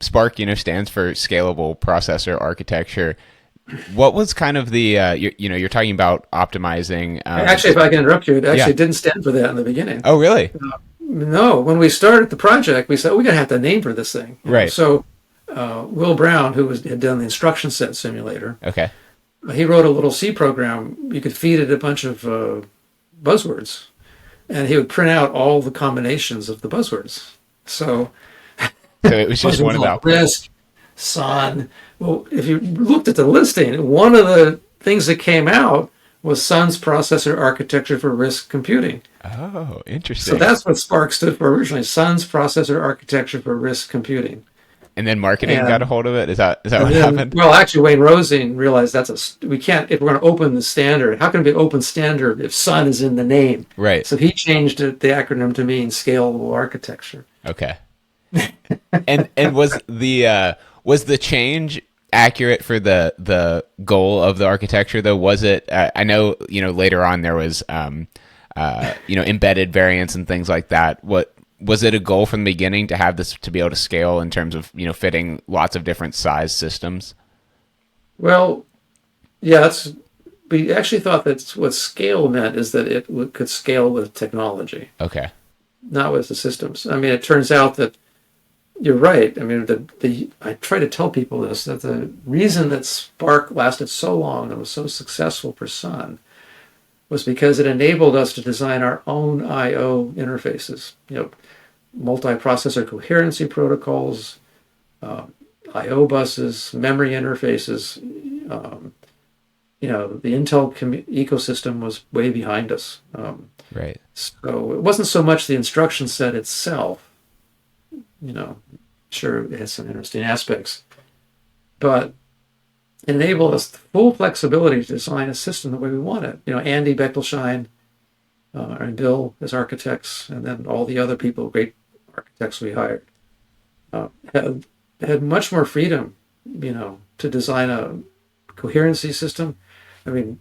SPARC, stands for Scalable Processor Architecture. What was kind of the you're talking about optimizing? Actually, if I can interrupt you, it Yeah. actually didn't stand for that in the beginning. Oh, really? No, when we started the project, we said we're gonna have to name for this thing. Right. So Will Brown, had done the instruction set simulator, Okay. he wrote a little C program. You could feed it a bunch of buzzwords, and he would print out all the combinations of the buzzwords. So So it was just one buzzwords of like the. risk, sun. Well, if you looked at the listing, one of the things that came out was Sun's processor architecture for risk computing. Oh, So interesting. that's what SPARC stood for originally, Sun's processor architecture for risk computing. And then marketing got a And hold of it. Is that and what then, happened? well, actually, Wayne Rosing realized we can't, if we're going to open the standard, how can it be open standard if Sun is in the name? Right. So he changed the acronym to mean scalable architecture. Okay. And was the change accurate for the goal of the architecture though? Was it? I know later on there was embedded variants and things like that. What was it a goal from the beginning to have this to be able to scale in terms of fitting lots of different size systems? Well, yeah, we actually thought that what scale meant is that it could scale with technology, Okay. not with the systems. I mean, it turns out that you're right. I mean, I try to tell people this, that the reason that SPARC lasted so long and was so successful for Sun was because it enabled us to design our own I/O interfaces. Multi-processor coherency protocols, I/O buses, memory interfaces. The Intel ecosystem was way behind us. Right. So it wasn't so much the instruction set itself. Sure, it has some interesting aspects, but it enabled us full flexibility to design a system the way we want it. Andy Bechtolsheim and Bill as architects, and then all the other people, great architects we hired, had much more freedom, to design a coherency system. I mean,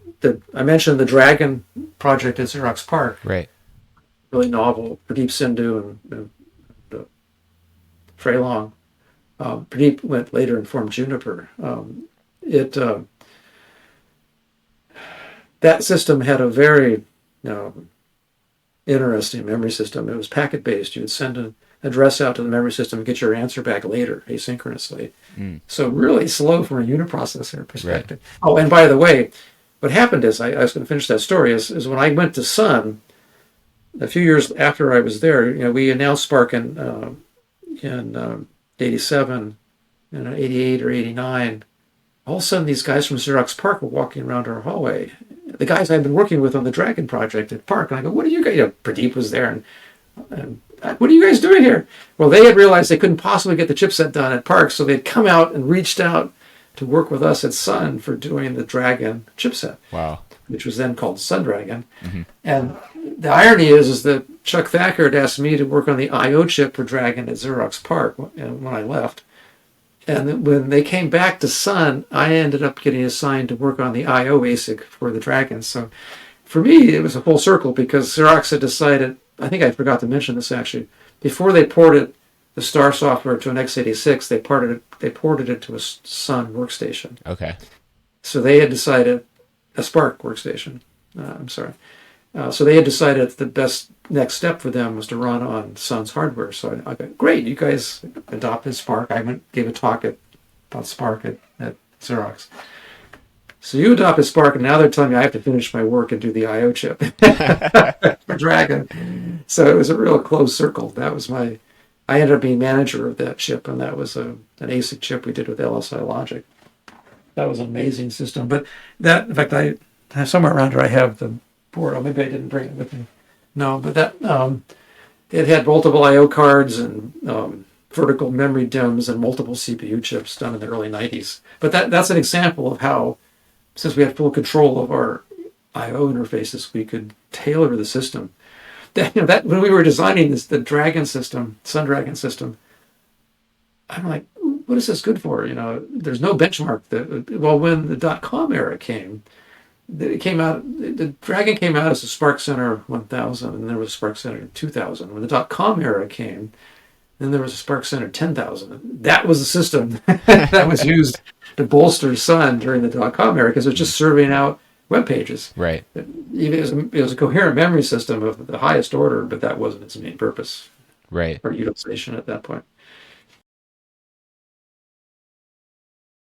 I mentioned the Dragon project at Xerox PARC, Right. really novel. Pradeep Sindhu and Frey Long. Pradeep went later and formed Juniper. That system had a very interesting memory system. It was packet based. You would send an address out to the memory system and get your answer back later asynchronously. So really slow from a uniprocessor perspective. Right. Oh, and by the way, what happened is, I was going to finish that story, is when I went to Sun, a few years after I was there, we announced SPARC in 87 and 88 or 89. All of a sudden, these guys from Xerox PARC were walking around our hallway. The guys I'd been working with on the Dragon project at PARC. And I go, what are you guys? Pradeep was there. And what are you guys doing here? Well, they had realized they couldn't possibly get the chipset done at PARC. So they'd come out and reached out to work with us at Sun for doing the Dragon chipset. Wow. Which was then called Sun Dragon. Mm-hmm. And the irony is that Chuck Thacker had asked me to work on the I/O chip for Dragon at Xerox PARC when I left. And when they came back to Sun, I ended up getting assigned to work on the I/O ASIC for the Dragon. So for me, it was a full circle because Xerox had decided, I think I forgot to mention this actually, before they ported the Star software to an x86, they ported it to a Sun workstation. Okay. So they had decided, a SPARC workstation, I'm sorry. So they had decided the best next step for them was to run on Sun's hardware. So I got, great, you guys adopted SPARC. I gave a talk about SPARC at Xerox. So you adopted SPARC, and now they're telling me I have to finish my work and do the I/O chip for Dragon. So it was a real close circle. I ended up being manager of that chip, and that was an ASIC chip we did with LSI Logic. That was an amazing system. But that, in fact, I have somewhere around here I have the board. Oh, maybe I didn't bring it with me. No, but that it had multiple I/O cards and vertical memory DIMMs and multiple CPU chips done in the early 90s. But that's an example of how, since we had full control of our I/O interfaces, we could tailor the system. That when we were designing the Dragon system, Sun Dragon system, I'm like, what is this good for? There's no benchmark. When the .com era came, the Dragon came out as a SPARC Center 1000, and there was SPARC Center 2000. When the .com era came, Then there was a SPARC Center 10,000. That was the system that was used to bolster Sun during the dot-com era because it was just serving out web pages. Right. It was a coherent memory system of the highest order, but that wasn't its main purpose Right. or utilization at that point.